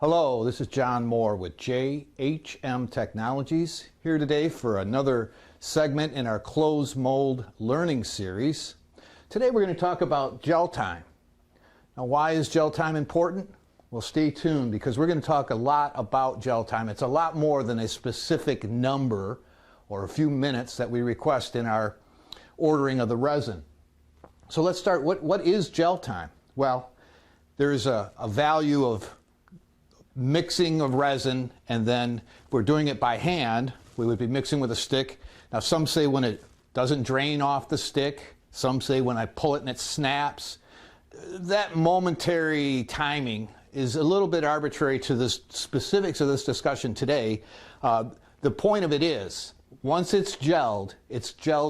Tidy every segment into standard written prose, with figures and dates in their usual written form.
Hello, this is John Moore with JHM Technologies, here today for another segment in our closed mold learning series. Today we're going to talk about gel time. Now, why is gel time important? Well, stay tuned because we're going to talk a lot about gel time. It's a lot more than a specific number or a few minutes that we request in our ordering of the resin. So let's start. What is gel time? Well, there's a value of mixing of resin, and then if we're doing it by hand, we would be mixing with a stick. Now, some say when it doesn't drain off the stick. Some say when I pull it and it snaps. That momentary timing is a little bit arbitrary to the specifics of this discussion today. The point of it is, once it's gelled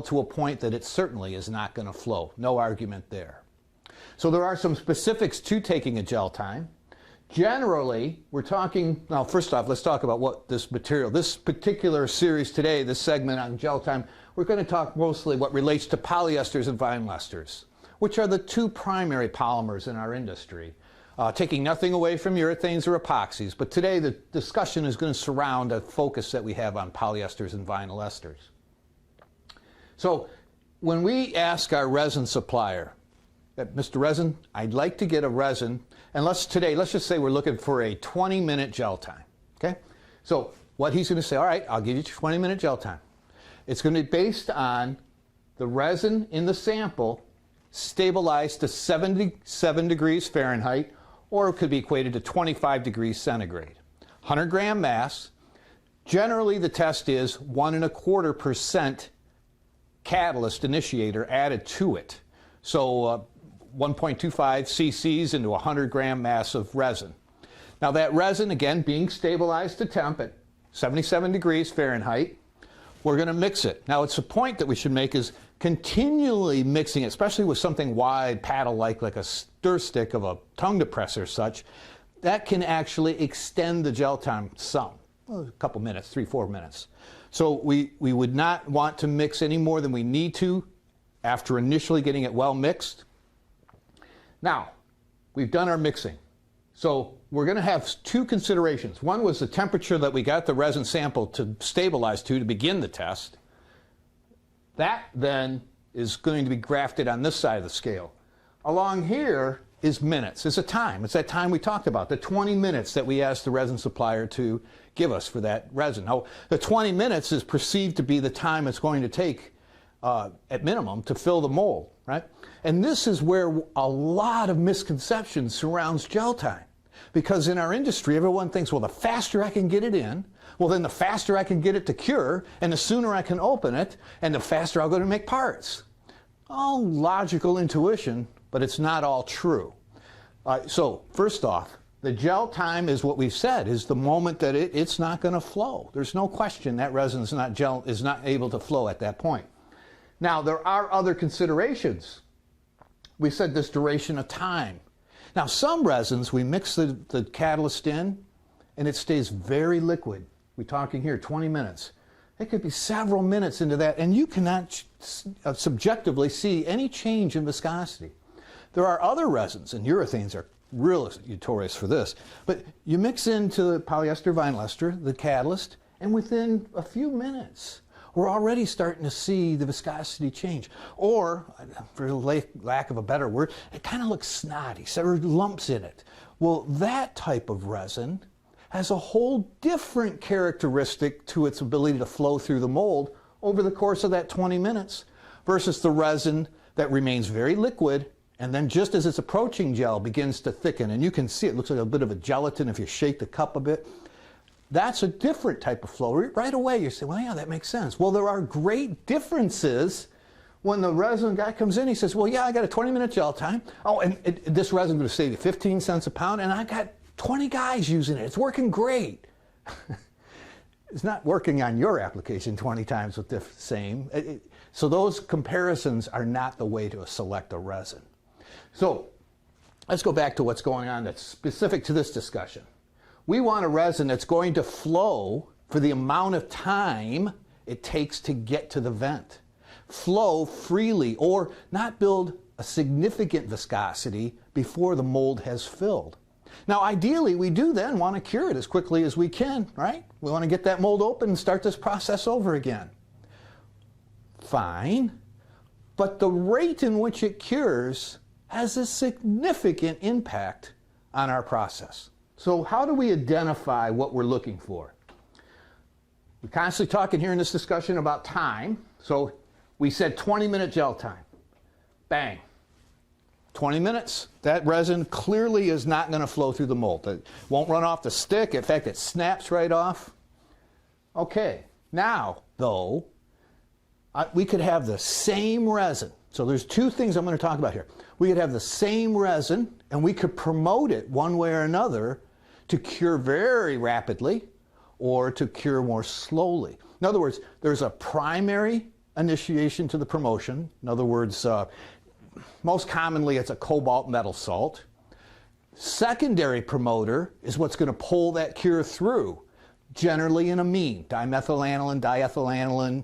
to a point that it certainly is not going to flow. No argument there. So there are some specifics to taking a gel time. Generally, we're talking, now first off, let's talk about what this material, this particular series today, this segment on gel time, we're going to talk mostly what relates to polyesters and vinyl esters, which are the two primary polymers in our industry. Taking nothing away from urethanes or epoxies, but today the discussion is going to surround a focus that we have on polyesters and vinyl esters. So when we ask our resin supplier, Mr. Resin, I'd like to get a resin, and let's just say we're looking for a 20-minute gel time, okay? So what he's going to say, all right, I'll give you 20-minute gel time. It's going to be based on the resin in the sample stabilized to 77 degrees Fahrenheit, or it could be equated to 25 degrees centigrade. 100-gram mass. Generally, the test is 1.25% catalyst initiator added to it. So 1.25 cc's into a 100-gram mass of resin. Now that resin, again, being stabilized to temp at 77 degrees Fahrenheit, we're going to mix it. Now, it's a point that we should make is continually mixing it, especially with something wide, paddle-like, like a stir stick of a tongue depressor or such, that can actually extend the gel time some, a couple minutes, 3-4 minutes. So we would not want to mix any more than we need to after initially getting it well mixed. Now, we've done our mixing. So we're going to have two considerations. One was the temperature that we got the resin sample to stabilize to begin the test. That then is going to be grafted on this side of the scale. Along here is minutes. It's a time. It's that time we talked about, the 20 minutes that we asked the resin supplier to give us for that resin. Now, the 20 minutes is perceived to be the time it's going to take at minimum to fill the mold, right? And this is where a lot of misconception surrounds gel time. Because in our industry, everyone thinks, well, the faster I can get it in, well, then the faster I can get it to cure, and the sooner I can open it, and the faster I'll go to make parts. All logical intuition, but it's not all true. So first off, the gel time is what we've said, is the moment that it's not going to flow. There's no question that resin is not able to flow at that point. Now, there are other considerations. We said this duration of time. Now, some resins, we mix the catalyst in, and it stays very liquid. We're talking here 20 minutes. It could be several minutes into that, and you cannot subjectively see any change in viscosity. There are other resins, and urethanes are real notorious for this, but you mix into the polyester, vinyl ester, the catalyst, and within a few minutes, we're already starting to see the viscosity change. Or, for lack of a better word, it kind of looks snotty, so there are lumps in it. Well, that type of resin has a whole different characteristic to its ability to flow through the mold over the course of that 20 minutes versus the resin that remains very liquid, and then just as it's approaching gel begins to thicken. And you can see it looks like a bit of a gelatin if you shake the cup a bit. That's a different type of flow. Right away you say, well, yeah, that makes sense. Well, there are great differences when the resin guy comes in. He says, well, yeah, I got a 20-minute gel time. Oh, and this resin is going to save you 15 cents a pound, and I got 20 guys using it. It's working great. It's not working on your application 20 times with the same. So those comparisons are not the way to select a resin. So let's go back to what's going on that's specific to this discussion. We want a resin that's going to flow for the amount of time it takes to get to the vent. Flow freely or not build a significant viscosity before the mold has filled. Now, ideally, we do then want to cure it as quickly as we can, right? We want to get that mold open and start this process over again. Fine, but the rate in which it cures has a significant impact on our process. So how do we identify what we're looking for? We're constantly talking here in this discussion about time. So we said 20-minute gel time. Bang. 20 minutes. That resin clearly is not going to flow through the mold. It won't run off the stick. In fact, it snaps right off. Okay. Now, though, we could have the same resin. So there's two things I'm going to talk about here. We could have the same resin, and we could promote it one way or another to cure very rapidly or to cure more slowly. In other words, there's a primary initiation to the promotion. In other words, most commonly it's a cobalt metal salt. Secondary promoter is what's going to pull that cure through, generally in amine, dimethylaniline, diethylaniline,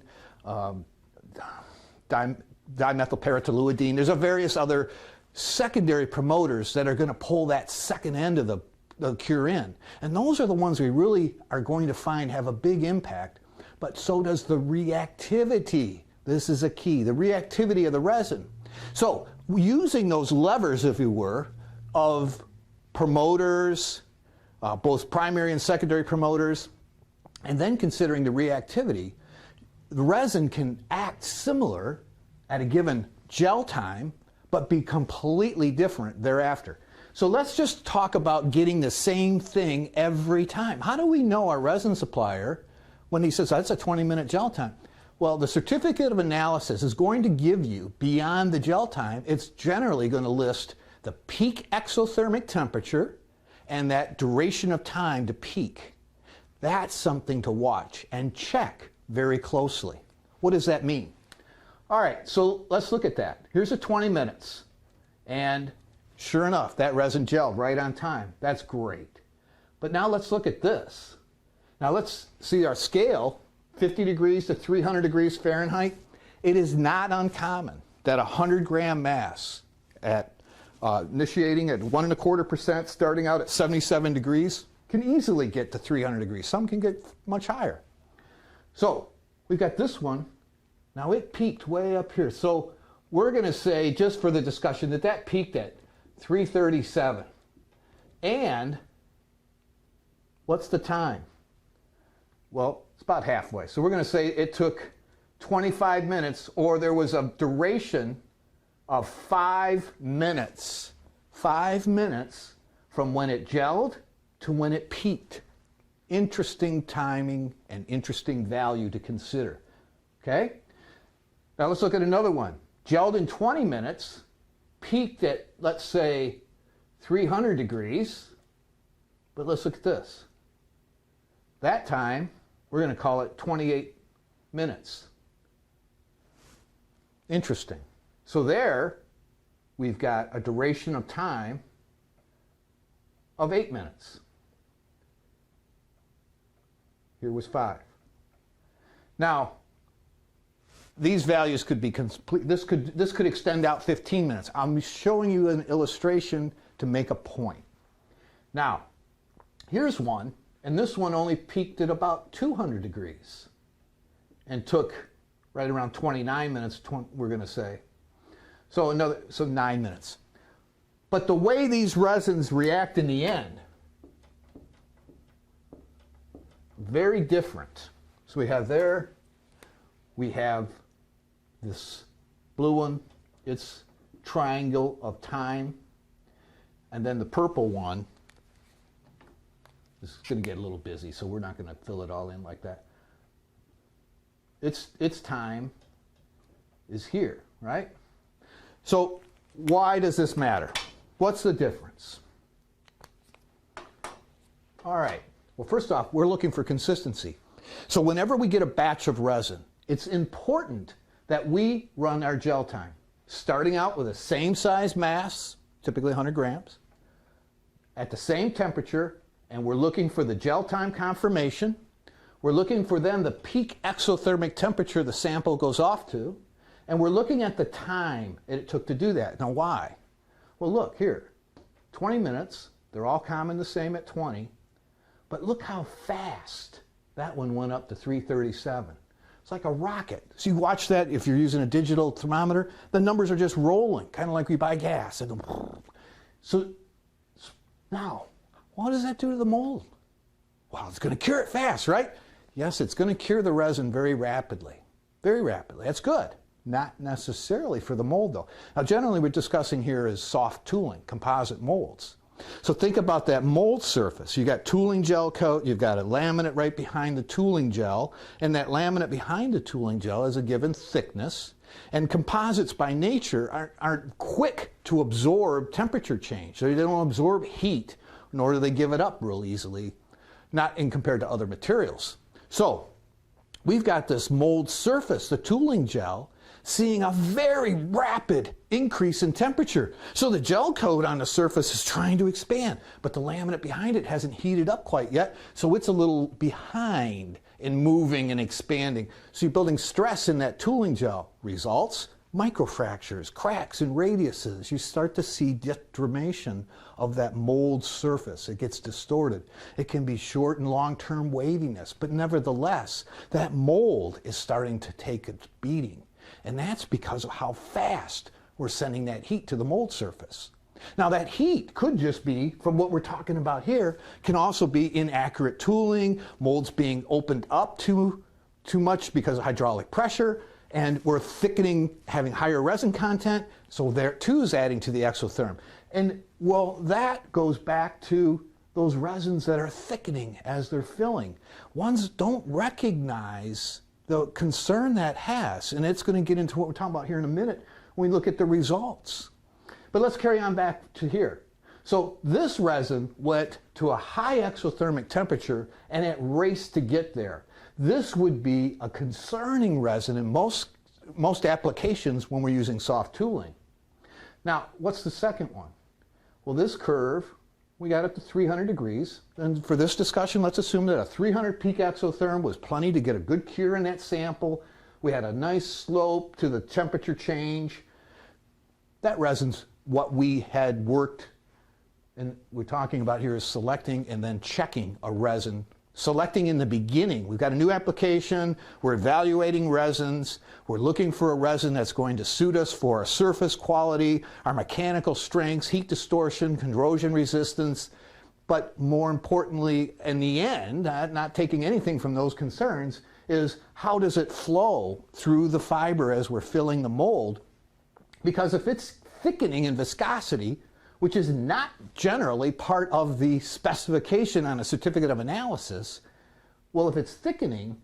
dimethylparatoluidine. There's various other secondary promoters that are going to pull that second end of the cure in. And those are the ones we really are going to find have a big impact, but so does the reactivity. This is a key, the reactivity of the resin. So using those levers, if you were, of promoters, both primary and secondary promoters, and then considering the reactivity, the resin can act similar at a given gel time, but be completely different thereafter. So let's just talk about getting the same thing every time. How do we know our resin supplier when he says that's a 20-minute gel time? Well, the certificate of analysis is going to give you, beyond the gel time, it's generally going to list the peak exothermic temperature and that duration of time to peak. That's something to watch and check very closely. What does that mean? All right, so let's look at that. Here's a 20 minutes, and sure enough, that resin gelled right on time. That's great. But now let's look at this. Now let's see our scale, 50 degrees to 300 degrees Fahrenheit. It is not uncommon that a 100-gram mass at initiating at 1.25%, starting out at 77 degrees, can easily get to 300 degrees. Some can get much higher. So we've got this one. Now it peaked way up here. So we're going to say, just for the discussion, that that peaked at 337. And what's the time? Well, it's about halfway. So we're going to say it took 25 minutes, or there was a duration of 5 minutes. 5 minutes from when it gelled to when it peaked. Interesting timing and interesting value to consider. Okay? Now let's look at another one. Gelled in 20 minutes, peaked at, let's say, 300 degrees. But let's look at this. That time, we're going to call it 28 minutes. Interesting. So there, we've got a duration of time of 8 minutes. Here was 5. Now, these values could be complete. This could extend out 15 minutes. I'm showing you an illustration to make a point. Now, here's one, and this one only peaked at about 200 degrees and took right around 29 minutes, we're going to say. So 9 minutes. But the way these resins react in the end, very different. So we have there, we have this blue one, it's triangle of time, and then the purple one, this is going to get a little busy, so we're not going to fill it all in like that. Its time is here, right? So why does this matter? What's the difference? All right. Well, first off, we're looking for consistency. So whenever we get a batch of resin, it's important that we run our gel time, starting out with the same size mass, typically 100 grams, at the same temperature, and we're looking for the gel time confirmation. We're looking for then the peak exothermic temperature the sample goes off to, and we're looking at the time it took to do that. Now why? Well, look here, 20 minutes, They're all common the same at 20. But look how fast that one went up to 337. It's like a rocket. So you watch that if you're using a digital thermometer, the numbers are just rolling, kind of like we buy gas. So now, what does that do to the mold? Well, it's going to cure it fast, right? Yes, it's going to cure the resin very rapidly. Very rapidly. That's good. Not necessarily for the mold, though. Now, generally, we're discussing here is soft tooling, composite molds. So think about that mold surface. You got tooling gel coat, you've got a laminate right behind the tooling gel, and that laminate behind the tooling gel is a given thickness. And composites by nature aren't quick to absorb temperature change. So they don't absorb heat, nor do they give it up real easily, not in compared to other materials. So we've got this mold surface, the tooling gel, seeing a very rapid increase in temperature. So the gel coat on the surface is trying to expand, but the laminate behind it hasn't heated up quite yet, so it's a little behind in moving and expanding. So you're building stress in that tooling gel. Results? Microfractures, cracks and radiuses. You start to see deformation of that mold surface. It gets distorted. It can be short and long-term waviness, but nevertheless, that mold is starting to take its beating. And that's because of how fast we're sending that heat to the mold surface. Now that heat could just be, from what we're talking about here, can also be inaccurate tooling, molds being opened up too much because of hydraulic pressure, and we're thickening, having higher resin content, so there too is adding to the exotherm. And well, that goes back to those resins that are thickening as they're filling. Ones don't recognize the concern that has, and it's going to get into what we're talking about here in a minute when we look at the results. But let's carry on back to here. So this resin went to a high exothermic temperature and it raced to get there. This would be a concerning resin in most applications when we're using soft tooling. Now, what's the second one? Well, this curve, we got up to 300 degrees. And for this discussion, let's assume that a 300 peak exotherm was plenty to get a good cure in that sample. We had a nice slope to the temperature change. That resin's what we had worked, and we're talking about here is selecting and then checking a resin. Selecting in the beginning. We've got a new application, we're evaluating resins, we're looking for a resin that's going to suit us for our surface quality, our mechanical strengths, heat distortion, corrosion resistance, but more importantly, in the end, not taking anything from those concerns, is how does it flow through the fiber as we're filling the mold? Because if it's thickening in viscosity, which is not generally part of the specification on a certificate of analysis, well, if it's thickening,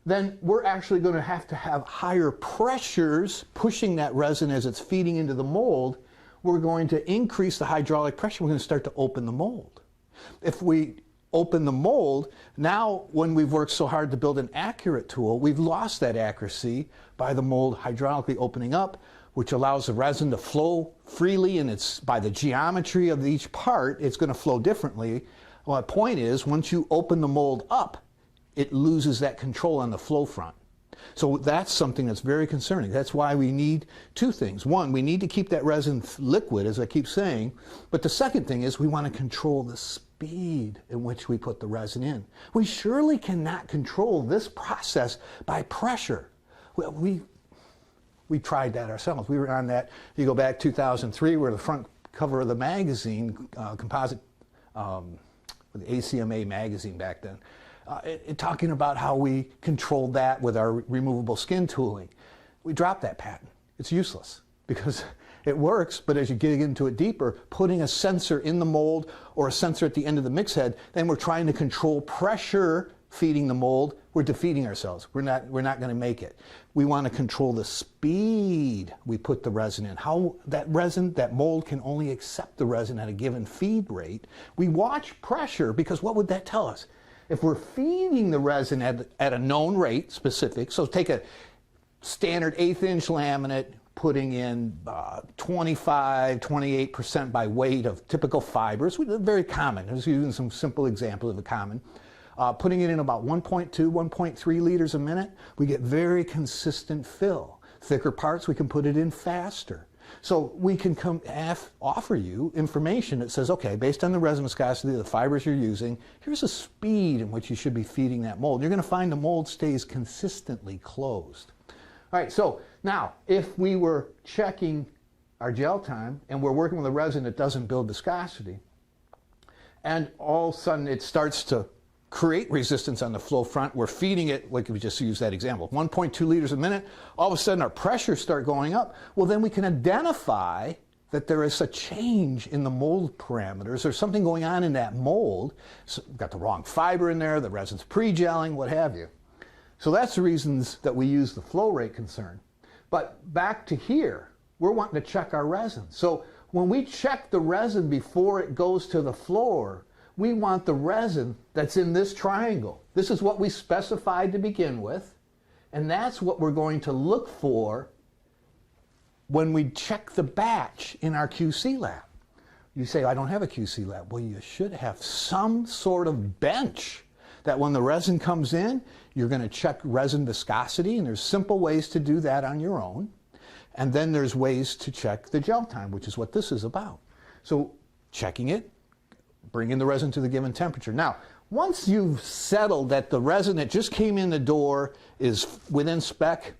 then we're actually going to have higher pressures pushing that resin as it's feeding into the mold. We're going to increase the hydraulic pressure. We're going to start to open the mold. If we open the mold, now when we've worked so hard to build an accurate tool, we've lost that accuracy by the mold hydraulically opening up, which allows the resin to flow freely, and it's by the geometry of each part, it's going to flow differently. Well, the point is, once you open the mold up, it loses that control on the flow front. So that's something that's very concerning. That's why we need two things. One, we need to keep that resin liquid, as I keep saying, but the second thing is we want to control the speed in which we put the resin in. We surely cannot control this process by pressure. Well, we tried that ourselves. We were on that, you go back 2003, we're the front cover of the magazine, Composite, the ACMA magazine back then, talking about how we controlled that with our removable skin tooling. We dropped that patent. It's useless because it works, but as you get into it deeper, putting a sensor in the mold or a sensor at the end of the mix head, then we're trying to control pressure feeding the mold, we're defeating ourselves. We're not going to make it. We want to control the speed we put the resin in. How that resin, that mold can only accept the resin at a given feed rate. We watch pressure because what would that tell us? If we're feeding the resin at a known rate, specific, so take a standard 1/8 inch laminate, putting in 25, 28% by weight of typical fibers, very common. I was using some simple examples of the common. Putting it in about 1.2, 1.3 liters a minute, we get very consistent fill. Thicker parts, we can put it in faster. So we can offer you information that says, okay, based on the resin viscosity of the fibers you're using, here's a speed in which you should be feeding that mold. You're going to find the mold stays consistently closed. All right, so now if we were checking our gel time and we're working with a resin that doesn't build viscosity, and all of a sudden it starts to create resistance on the flow front, we're feeding it, like we just used that example, 1.2 liters a minute, all of a sudden our pressures start going up, well then we can identify that there is a change in the mold parameters. There's something going on in that mold. So we've got the wrong fiber in there, the resin's pre-gelling, what have you. So that's the reasons that we use the flow rate concern. But back to here, we're wanting to check our resin. So when we check the resin before it goes to the floor, we want the resin that's in this triangle. This is what we specified to begin with, and that's what we're going to look for when we check the batch in our QC lab. You say, I don't have a QC lab. Well, you should have some sort of bench that when the resin comes in, you're going to check resin viscosity, and there's simple ways to do that on your own. And then there's ways to check the gel time, which is what this is about. So checking it, bringing the resin to the given temperature. Now, once you've settled that the resin that just came in the door is within spec,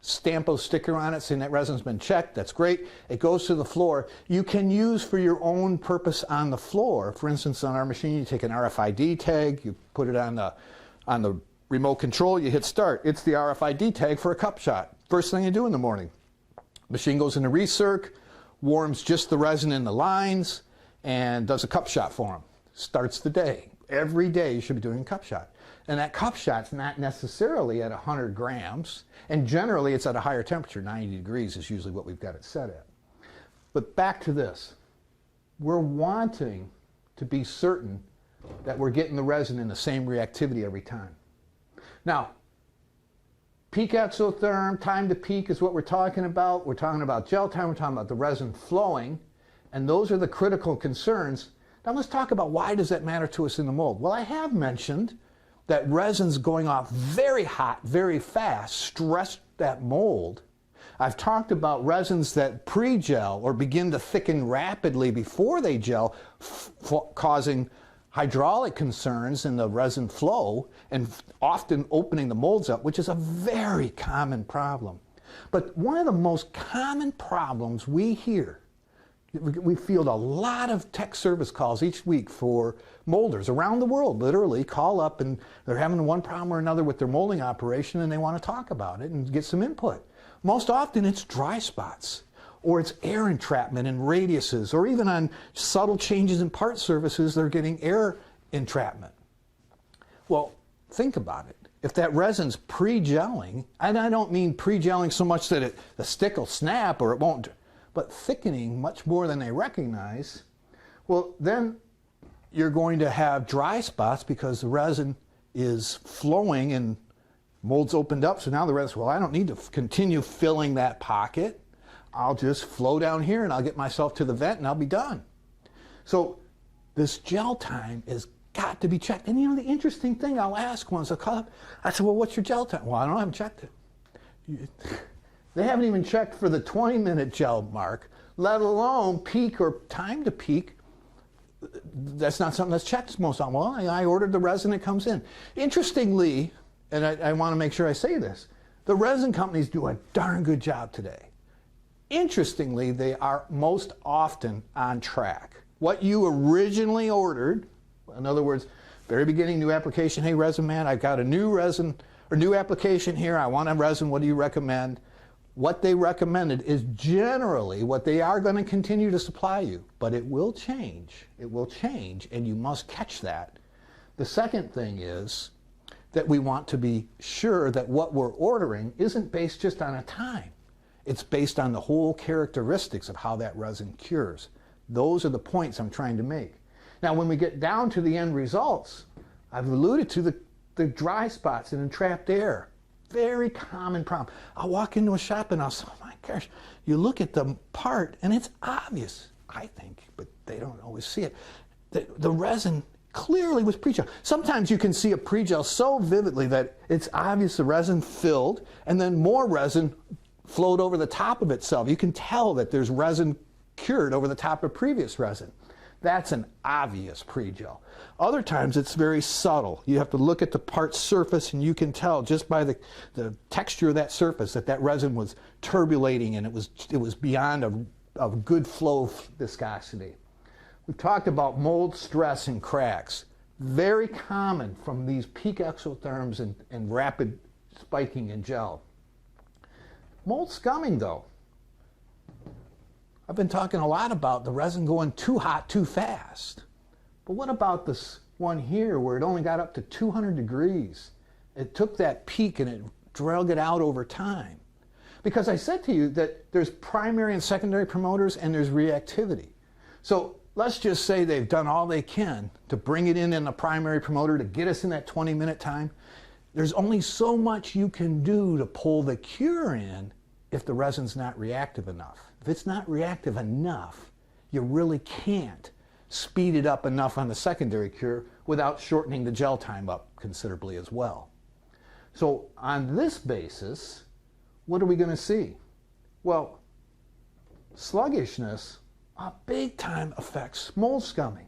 stamp a sticker on it saying that resin's been checked, that's great. It goes to the floor. You can use for your own purpose on the floor. For instance, on our machine, you take an RFID tag, you put it on the remote control, you hit start. It's the RFID tag for a cup shot. First thing you do in the morning. Machine goes into recirc, warms just the resin in the lines, and does a cup shot for them. Starts the day. Every day you should be doing a cup shot. And that cup shot's not necessarily at 100 grams, and generally it's at a higher temperature. 90 degrees is usually what we've got it set at. But back to this. We're wanting to be certain that we're getting the resin in the same reactivity every time. Now, peak exotherm, time to peak is what we're talking about. We're talking about gel time, we're talking about the resin flowing, and those are the critical concerns. Now let's talk about why does that matter to us in the mold. Well, I have mentioned that resins going off very hot, very fast, stress that mold. I've talked about resins that pre-gel or begin to thicken rapidly before they gel, causing hydraulic concerns in the resin flow and often opening the molds up, which is a very common problem. But one of the most common problems we hear, we field a lot of tech service calls each week for molders around the world, literally call up and they're having one problem or another with their molding operation and they want to talk about it and get some input. Most often it's dry spots, or it's air entrapment in radiuses, or even on subtle changes in part surfaces, they're getting air entrapment. Well, think about it. If that resin's pre-gelling, and I don't mean pre-gelling so much that the stick will snap or it won't, but thickening much more than they recognize, well, then you're going to have dry spots because the resin is flowing and mold's opened up. So now the resin, well, I don't need to continue filling that pocket. I'll just flow down here and I'll get myself to the vent and I'll be done. So this gel time has got to be checked. And you know, the interesting thing I'll ask once I call up, I said, well, what's your gel time? Well, I haven't checked it. They haven't even checked for the 20-minute gel mark, let alone peak or time to peak. That's not something that's checked most often. Well, I ordered the resin, it comes in. Interestingly, and I want to make sure I say this, the resin companies do a darn good job today. Interestingly, they are most often on track. What you originally ordered, in other words, very beginning, new application, hey resin man, I've got a new resin or new application here, I want a resin, what do you recommend? What they recommended is generally what they are going to continue to supply you, but it will change. It will change, and you must catch that. The second thing is that we want to be sure that what we're ordering isn't based just on a time. It's based on the whole characteristics of how that resin cures. Those are the points I'm trying to make. Now, when we get down to the end results, I've alluded to the dry spots and entrapped air. Very common problem. I'll walk into a shop and I'll say, oh my gosh, you look at the part and it's obvious, I think, but they don't always see it. The resin clearly was pre-gel. Sometimes you can see a pre-gel so vividly that it's obvious the resin filled and then more resin flowed over the top of itself. You can tell that there's resin cured over the top of previous resin. That's an obvious pre-gel. Other times it's very subtle. You have to look at the part surface and you can tell just by the texture of that surface that that resin was turbulating and it was beyond a good flow of viscosity. We've talked about mold stress and cracks. Very common from these peak exotherms and rapid spiking in gel. Mold scumming though. I've been talking a lot about the resin going too hot too fast. But what about this one here where it only got up to 200 degrees? It took that peak and it drug it out over time. Because I said to you that there's primary and secondary promoters and there's reactivity. So let's just say they've done all they can to bring it in a primary promoter to get us in that 20-minute time. There's only so much you can do to pull the cure in if the resin's not reactive enough. If it's not reactive enough, you really can't speed it up enough on the secondary cure without shortening the gel time up considerably as well. So on this basis, what are we going to see? Well, sluggishness big time affects mold scumming.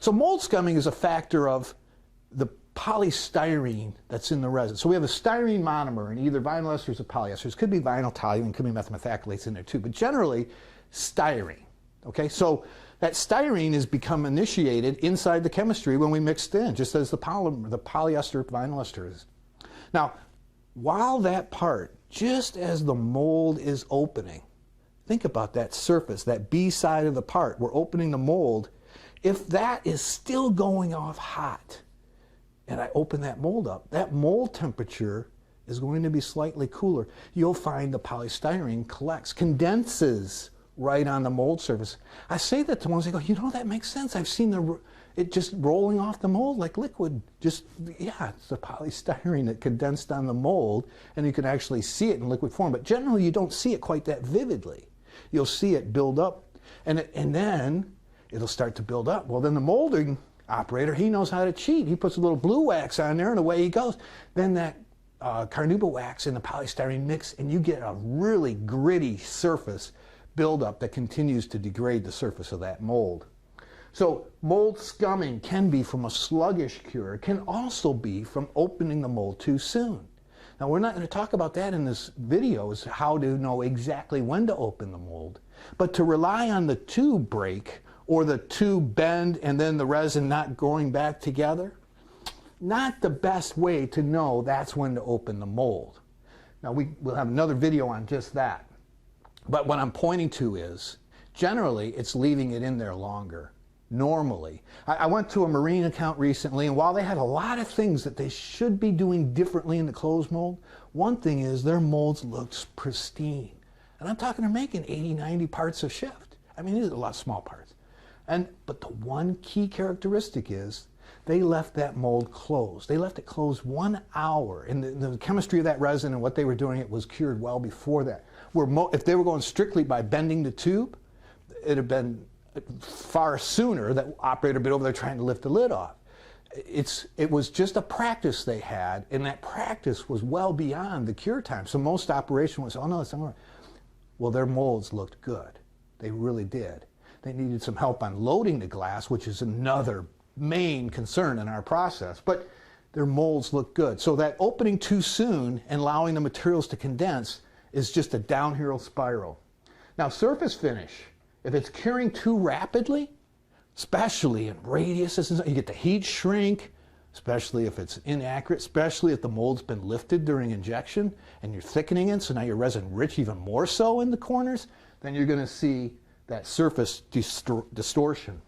So mold scumming is a factor of the polystyrene that's in the resin. So we have a styrene monomer in either vinyl esters or polyesters. Could be vinyl toluene, could be methacrylates in there too, but generally styrene. Okay, so that styrene has become initiated inside the chemistry when we mixed in, just as the polymer, the polyester vinyl ester is. Now, while that part, just as the mold is opening, think about that surface, that B side of the part, we're opening the mold. If that is still going off hot, and I open that mold up, that mold temperature is going to be slightly cooler. You'll find the polystyrene collects, condenses right on the mold surface. I say that to ones, they go, you know, that makes sense. I've seen it just rolling off the mold like liquid. Just, yeah, it's the polystyrene that condensed on the mold, and you can actually see it in liquid form. But generally, you don't see it quite that vividly. You'll see it build up, and then it'll start to build up. Well, then the molding operator, he knows how to cheat. He puts a little blue wax on there and away he goes. Then that carnauba wax and the polystyrene mix and you get a really gritty surface buildup that continues to degrade the surface of that mold. So mold scumming can be from a sluggish cure. It can also be from opening the mold too soon. Now we're not going to talk about that in this video, is how to know exactly when to open the mold. But to rely on the tube break or the tube bend and then the resin not going back together, not the best way to know that's when to open the mold. Now we'll have another video on just that. But what I'm pointing to is, generally it's leaving it in there longer. Normally. I went to a marine account recently, and while they had a lot of things that they should be doing differently in the closed mold, one thing is their molds looked pristine. And I'm talking they're making 80, 90 parts a shift. I mean, these are a lot of small parts. But the one key characteristic is they left that mold closed. They left it closed 1 hour. And the chemistry of that resin and what they were doing, it was cured well before that. If they were going strictly by bending the tube, it'd have been far sooner that operator been over there trying to lift the lid off. It was just a practice they had, and that practice was well beyond the cure time. So most operation was, oh no, it's not right. Well, their molds looked good. They really did. They needed some help on loading the glass, which is another main concern in our process, but their molds look good. So that opening too soon and allowing the materials to condense is just a downhill spiral. Now surface finish, if it's curing too rapidly, especially in radiuses, you get the heat shrink, especially if it's inaccurate, especially if the mold's been lifted during injection and you're thickening it, so now your resin rich even more so in the corners, then you're going to see that surface distortion.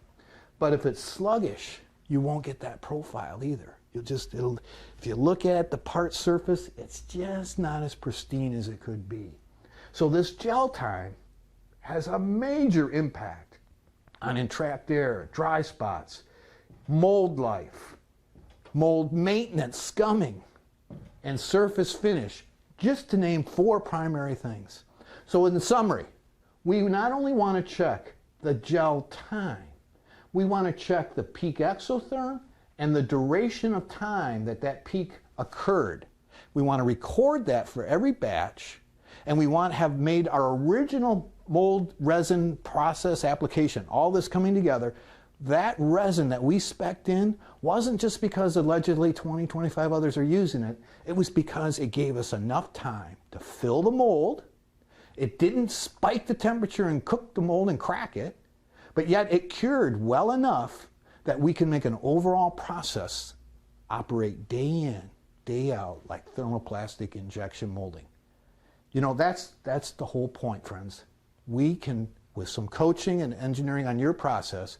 But if it's sluggish, you won't get that profile either. If you look at the part surface, it's just not as pristine as it could be. So this gel time has a major impact on entrapped air, dry spots, mold life, mold maintenance, scumming, and surface finish, just to name 4 primary things. So in summary, we not only want to check the gel time, we want to check the peak exotherm and the duration of time that peak occurred. We want to record that for every batch, and we want to have made our original mold resin process application, all this coming together, that resin that we spec'd in wasn't just because allegedly 20, 25 others are using it. It was because it gave us enough time to fill the mold. It didn't spike the temperature and cook the mold and crack it, but yet it cured well enough that we can make an overall process operate day in, day out, like thermoplastic injection molding. You know, that's the whole point, friends. We can, with some coaching and engineering on your process,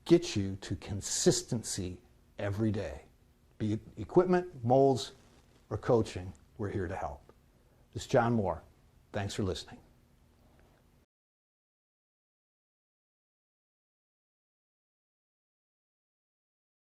get you to consistency every day. Be it equipment, molds, or coaching, we're here to help. This is John Moore. Thanks for listening.